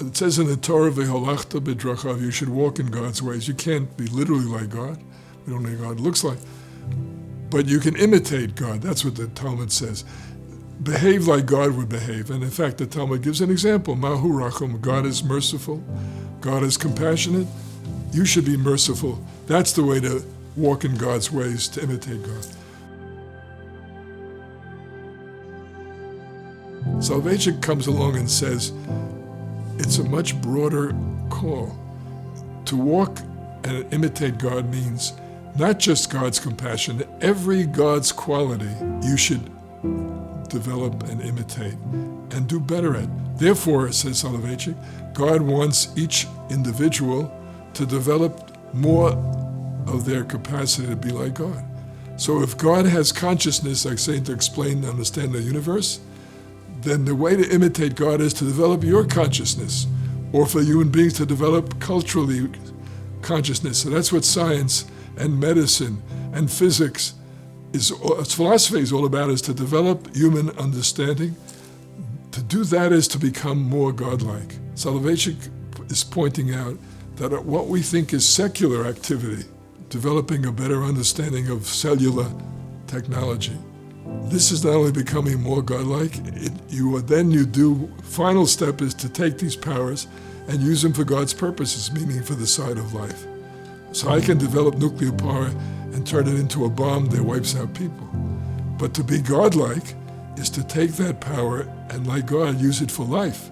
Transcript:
It says in the Torah, "V'holachta b'drachav," you should walk in God's ways. You can't be literally like God. We don't know what God looks like. But you can imitate God. That's what the Talmud says. Behave like God would behave. And in fact, the Talmud gives an example. Mahu rachum, God is merciful. God is compassionate. You should be merciful. That's the way to walk in God's ways, to imitate God. Salvation comes along and says, it's a much broader call. To walk and imitate God means not just God's compassion, every God's quality you should develop and imitate and do better at. Therefore, says Soloveitchik, God wants each individual to develop more of their capacity to be like God. So if God has consciousness, like saying to explain and understand the universe, then the way to imitate God is to develop your consciousness, or for human beings to develop culturally consciousness. So that's what science and medicine and physics philosophy is all about, is to develop human understanding. To do that is to become more godlike. Soloveitchik is pointing out that what we think is secular activity, developing a better understanding of cellular technology, this is not only becoming more godlike, final step is to take these powers and use them for God's purposes, meaning for the side of life. So I can develop nuclear power and turn it into a bomb that wipes out people. But to be godlike is to take that power and, like God, use it for life.